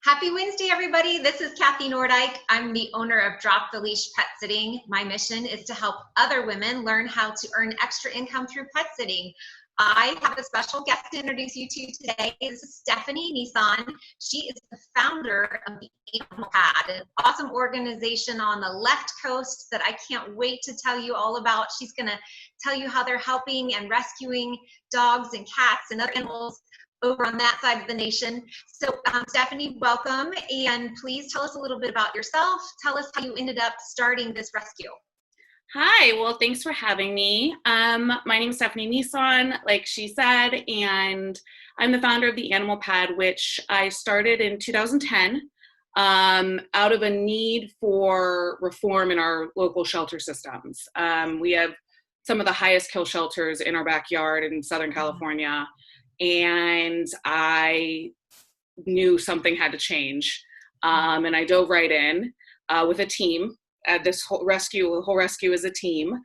Happy Wednesday, everybody. This is Kathy Nordyke. I'm the owner of Drop the Leash Pet Sitting. My mission is to help other women learn how to earn extra income through pet sitting. I have a special guest to introduce you to today. This is Stephanie Nisan. She is the founder of the Animal Pad, an awesome organization on the left coast that I can't wait to tell you all about. She's going to tell you how they're helping and rescuing dogs and cats and other animals over on that side of the nation. So Stephanie, welcome, and please tell us a little bit about yourself. Tell us how you ended up starting this rescue. Hi, well, thanks for having me. My name is Stephanie Nisan, like she said, and I'm the founder of the Animal Pad, which I started in 2010 out of a need for reform in our local shelter systems. We have some of the highest kill shelters in our backyard in Southern California, and I knew something had to change. And I dove right in with a team. This whole rescue is a team.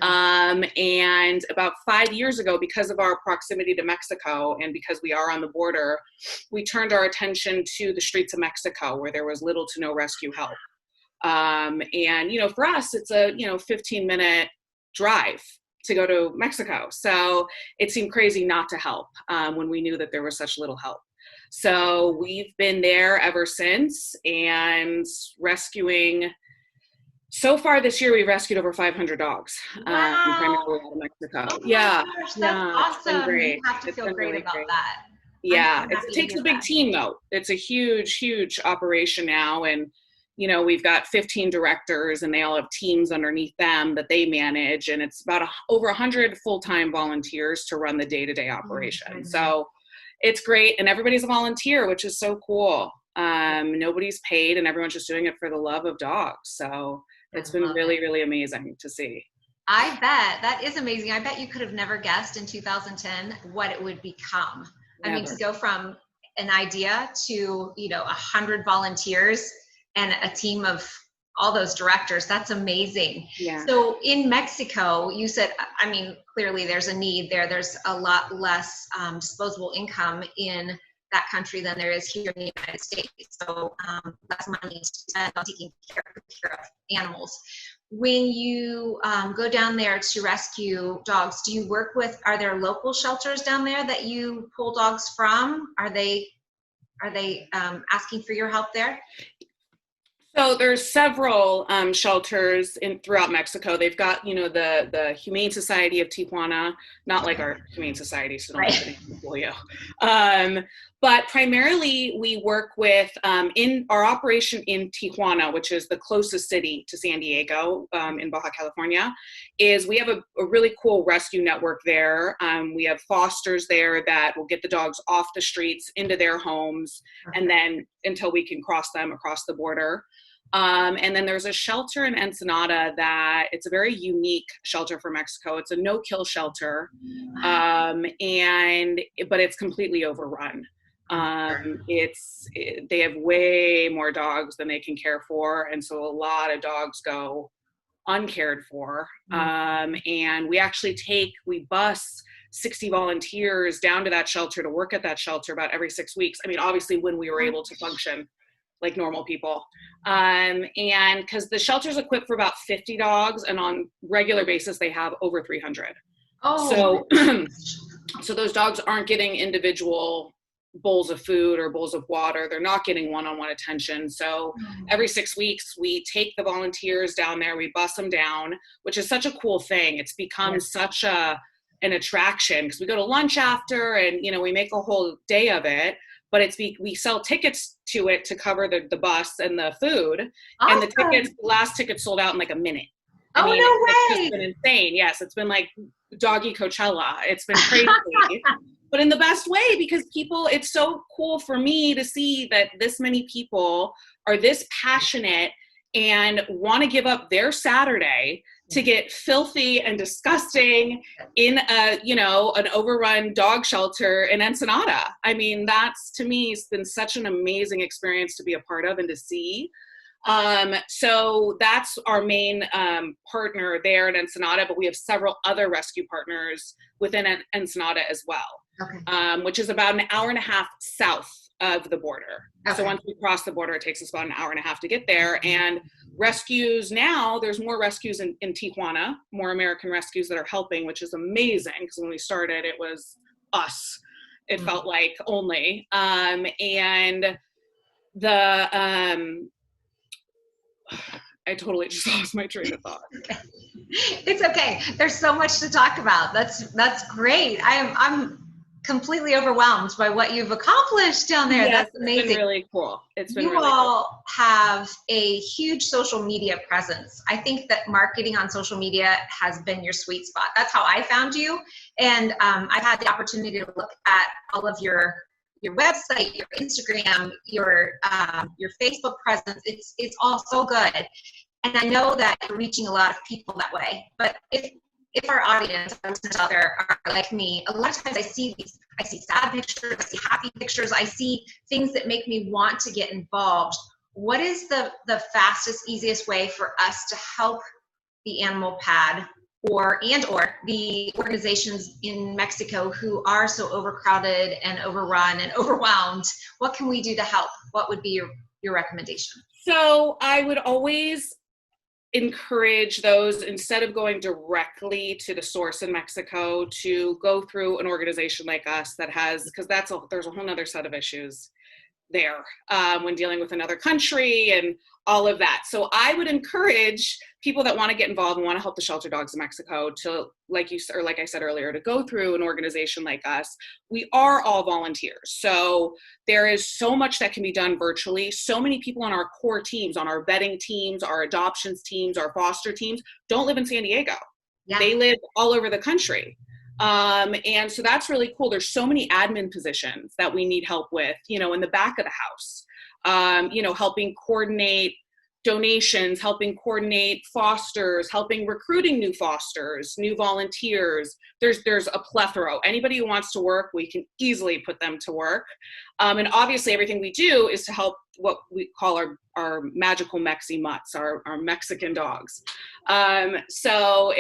And about 5 years ago, because of our proximity to Mexico and because we are on the border, we turned our attention to the streets of Mexico where there was little to no rescue help. And, for us, it's a, 15-minute drive to go to Mexico. So it seemed crazy not to help when we knew that there was such little help. So we've been there ever since and rescuing. So far this year, we've rescued over 500 dogs. Wow. Primarily out of Mexico. Oh yeah. Gosh, that's awesome. It's been great. You have to feel great really about great. that. Yeah, it takes a big team though. It's a huge, huge operation now. And, we've got 15 directors and they all have teams underneath them that they manage. And it's about over 100 full-time volunteers to run the day-to-day operation. So it's great. And everybody's a volunteer, which is so cool. Nobody's paid and everyone's just doing it for the love of dogs. So it's been really, really amazing to see. I bet. That is amazing. I bet you could have never guessed in 2010 what it would become. Never. I mean, to go from an idea to, 100 volunteers and a team of all those directors, that's amazing. Yeah. So in Mexico, you said, clearly there's a need there. There's a lot less disposable income in that country than there is here in the United States. So less money to spend on taking care of animals. When you go down there to rescue dogs, do you work with, are there local shelters down there that you pull dogs from? Are they asking for your help there? So there's several shelters throughout Mexico. They've got, the Humane Society of Tijuana, not like our Humane Society, so don't let anyone fool you. But primarily we work with, in our operation in Tijuana, which is the closest city to San Diego in Baja California, is we have a really cool rescue network there. We have fosters there that will get the dogs off the streets into their homes, and then until we can cross them across the border. And then there's a shelter in Ensenada that it's a very unique shelter for Mexico. It's a no-kill shelter, but it's completely overrun. They have way more dogs than they can care for, and so a lot of dogs go uncared for. And we bus 60 volunteers down to that shelter to work at that shelter about every 6 weeks. I mean, obviously when we were able to function like normal people. And because the shelter's equipped for about 50 dogs, and on regular basis, they have over 300. Oh. So those dogs aren't getting individual bowls of food or bowls of water. They're not getting one-on-one attention. So every 6 weeks, we take the volunteers down there, we bus them down, which is such a cool thing. It's become such an attraction because we go to lunch after and, we make a whole day of it. But we sell tickets to it to cover the bus and the food. Awesome. And the last ticket sold out in like a minute. No way. It's just been insane. Yes, it's been like doggy Coachella. It's been crazy, but in the best way, because it's so cool for me to see that this many people are this passionate and want to give up their Saturday to get filthy and disgusting in an overrun dog shelter in Ensenada. I mean, that's, to me, it's been such an amazing experience to be a part of and to see. So that's our main partner there in Ensenada, but we have several other rescue partners within Ensenada as well, which is about an hour and a half south of the border. Okay. So once we cross the border, it takes us about an hour and a half to get there. And rescues now, there's more rescues in Tijuana, more American rescues that are helping, which is amazing, because when we started, it was us. It felt like only. And the I totally just lost my train of thought. It's okay. There's so much to talk about. That's great. I'm completely overwhelmed by what you've accomplished down there. Yes, That's amazing. It's been really cool. It's been you really all cool. have a huge social media presence. I think that marketing on social media has been your sweet spot. That's how I found you. And I've had the opportunity to look at all of your website, your Instagram, your Facebook presence. It's all so good. And I know that you're reaching a lot of people that way. But if our audience, our listeners out there are like me, a lot of times I see sad pictures, I see happy pictures, I see things that make me want to get involved. What is the fastest, easiest way for us to help the animal pad or the organizations in Mexico who are so overcrowded and overrun and overwhelmed? What can we do to help? What would be your recommendation? So I would always encourage those, instead of going directly to the source in Mexico, to go through an organization like us that has, because there's a whole nother set of issues there when dealing with another country and all of that. So I would encourage people that want to get involved and want to help the shelter dogs in Mexico to, like I said earlier, to go through an organization like us. We are all volunteers. So there is so much that can be done virtually. So many people on our core teams, on our vetting teams, our adoptions teams, our foster teams, don't live in San Diego. Yeah. They live all over the country. And so that's really cool. There's so many admin positions that we need help with, in the back of the house, helping coordinate donations, helping coordinate fosters, helping recruiting new fosters, new volunteers. There's a plethora. Anybody who wants to work, we can easily put them to work. And obviously everything we do is to help what we call our magical Mexi mutts, our Mexican dogs. So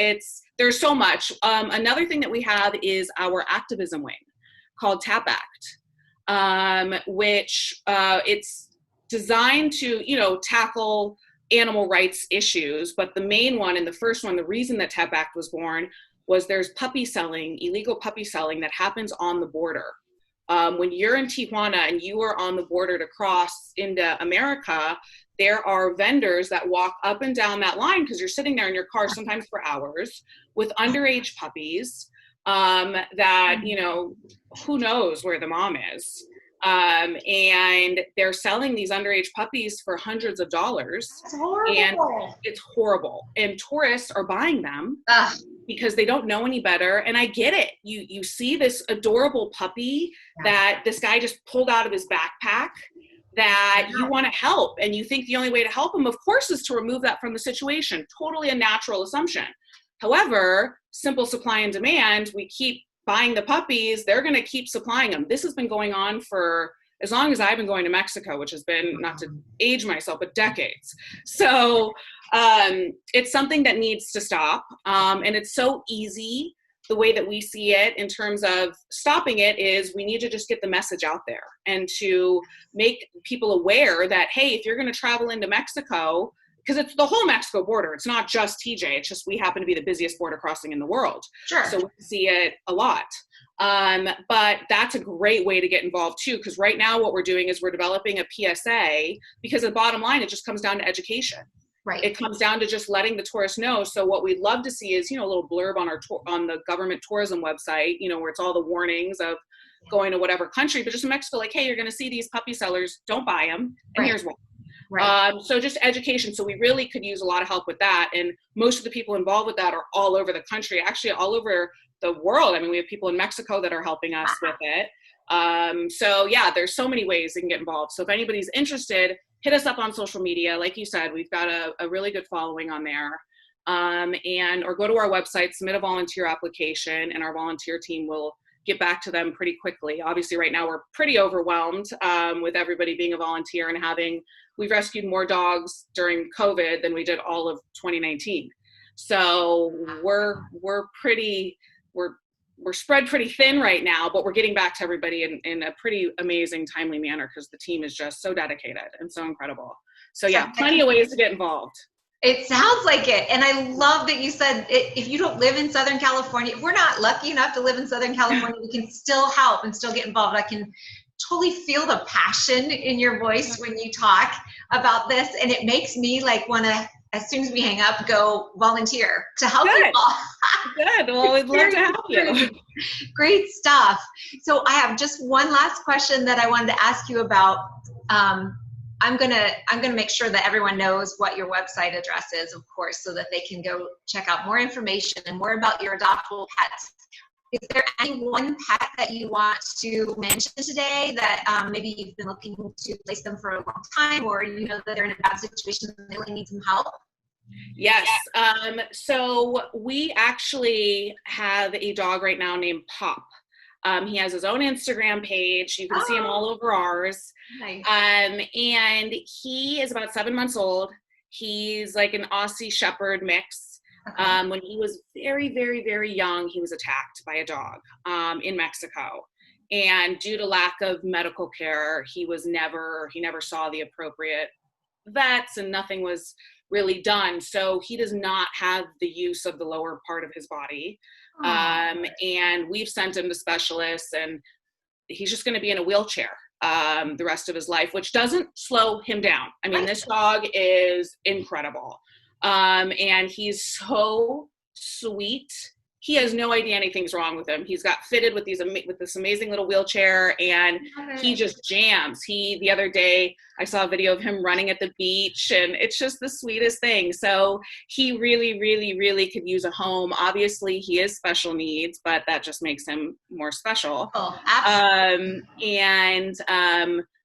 there's so much. Another thing that we have is our activism wing called TAP Act, which it's designed to, tackle animal rights issues. But the main one and the first one, the reason that TAP Act was born was there's illegal puppy selling that happens on the border. When you're in Tijuana and you are on the border to cross into America, there are vendors that walk up and down that line, because you're sitting there in your car sometimes for hours with underage puppies that, who knows where the mom is. And they're selling these underage puppies for hundreds of dollars. That's horrible. And it's horrible. And tourists are buying them because they don't know any better. And I get it. You see this adorable puppy that this guy just pulled out of his backpack that you want to help. And you think the only way to help him, of course, is to remove that from the situation. Totally a natural assumption. However, simple supply and demand, we keep buying the puppies, they're going to keep supplying them. This has been going on for as long as I've been going to Mexico, which has been, not to age myself, but decades. So it's something that needs to stop. And it's so easy. The way that we see it in terms of stopping it is we need to just get the message out there and to make people aware that, hey, if you're going to travel into Mexico, because it's the whole Mexico border. It's not just TJ. It's just we happen to be the busiest border crossing in the world. Sure. So we see it a lot. But that's a great way to get involved too, because right now what we're doing is we're developing a PSA, because the bottom line, it just comes down to education. Right. It comes down to just letting the tourists know. So what we'd love to see is, a little blurb on on the government tourism website, where it's all the warnings of going to whatever country, but just in Mexico, like, hey, you're going to see these puppy sellers, don't buy them. And here's why. Right. So just education. So we really could use a lot of help with that. And most of the people involved with that are all over the country, actually all over the world. I mean, we have people in Mexico that are helping us with it. So yeah, there's so many ways they can get involved. So if anybody's interested, hit us up on social media. Like you said, we've got a really good following on there. Or go to our website, submit a volunteer application, and our volunteer team will get back to them pretty quickly. Obviously right now we're pretty overwhelmed with everybody being a volunteer and we've rescued more dogs during COVID than we did all of 2019. So we're we're spread pretty thin right now, but we're getting back to everybody in a pretty amazing, timely manner because the team is just so dedicated and so incredible. So yeah, plenty of ways to get involved. It sounds like it. And I love that you said if you don't live in Southern California, if we're not lucky enough to live in Southern California, we can still help and still get involved. I can totally feel the passion in your voice when you talk about this. And it makes me like want to, as soon as we hang up, go volunteer to help people. Good. Well, we'd love to help you. Great stuff. So I have just one last question that I wanted to ask you about. I'm gonna make sure that everyone knows what your website address is, of course, so that they can go check out more information and more about your adoptable pets. Is there any one pet that you want to mention today that maybe you've been looking to place them for a long time, or you know that they're in a bad situation and they really need some help? Yes. So we actually have a dog right now named Pop. He has his own Instagram page. You can see him all over ours. Nice. And he is about 7 months old. He's like an Aussie Shepherd mix. Okay. When he was very, very, very young, he was attacked by a dog in Mexico. And due to lack of medical care, he never saw the appropriate vets and nothing was really done. So he does not have the use of the lower part of his body. And we've sent him to specialists and he's just going to be in a wheelchair the rest of his life, which doesn't slow him down. I mean, this dog is incredible. And he's so sweet. He has no idea anything's wrong with him. He's got fitted with this amazing little wheelchair and he just jams. The other day I saw a video of him running at the beach and it's just the sweetest thing. So he really, really, really could use a home. Obviously he is special needs, but that just makes him more special. Oh, absolutely.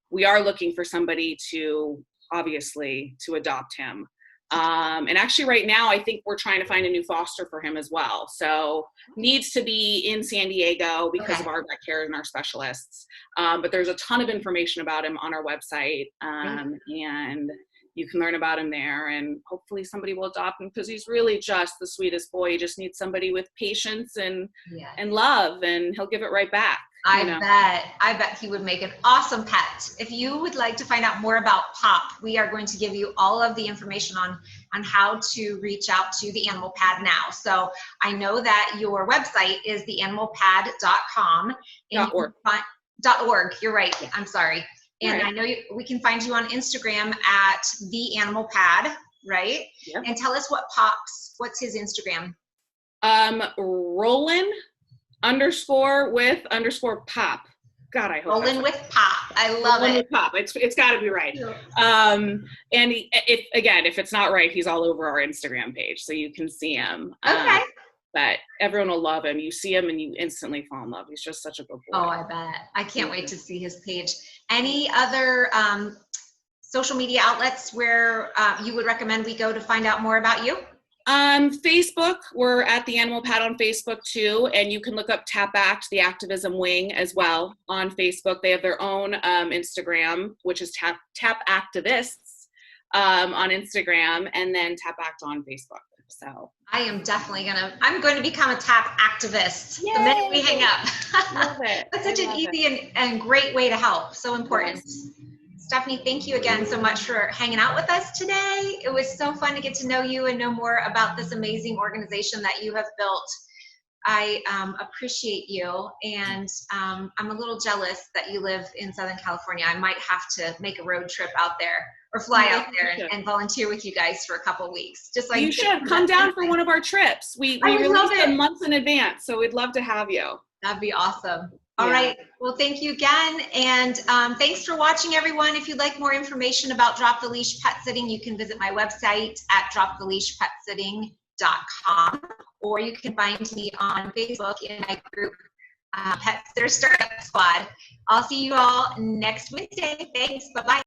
We are looking for somebody to adopt him. And actually right now, I think we're trying to find a new foster for him as well. So needs to be in San Diego because of our vet care and our specialists. But there's a ton of information about him on our website. And you can learn about him there and hopefully somebody will adopt him because he's really just the sweetest boy. He just needs somebody with patience and love and he'll give it right back. I bet he would make an awesome pet. If you would like to find out more about Pop, we are going to give you all of the information on how to reach out to the Animal Pad now. So I know that your website is theanimalpad.com. .org. You're right. I'm sorry. And I know we can find you on Instagram at The Animal Pad, right? Yep. And tell us what's his Instagram? Rollin _with_Pop. God, I hope. Rollin with Pop. I love it. With Pop. It's got to be right. And if it's not right, he's all over our Instagram page, so you can see him. Okay. But everyone will love him. You see him and you instantly fall in love. He's just such a good boy. Oh, I bet. I can't wait to see his page. Any other social media outlets where you would recommend we go to find out more about you? Facebook, we're at the Animal Pad on Facebook too, and you can look up Tap Act, the activism wing as well on Facebook. They have their own Instagram, which is Tap Activists on Instagram, and then Tap Act on Facebook. So I am definitely I'm going to become a Tap activist the minute we hang up. Love it. That's such an easy and great way to help. So important. Yes. Stephanie, thank you again so much for hanging out with us today. It was so fun to get to know you and know more about this amazing organization that you have built. I appreciate you, and I'm a little jealous that you live in Southern California. I might have to make a road trip out there or fly out there and volunteer with you guys for a couple weeks. Just like you should come down for one of our trips. We release them months in advance, so we'd love to have you. That'd be awesome. All right. Well, thank you again. And thanks for watching, everyone. If you'd like more information about Drop the Leash Pet Sitting, you can visit my website at droptheleashpetsitting.com, or you can find me on Facebook in my group, Pet Sitter Startup Squad. I'll see you all next Wednesday. Thanks. Bye-bye.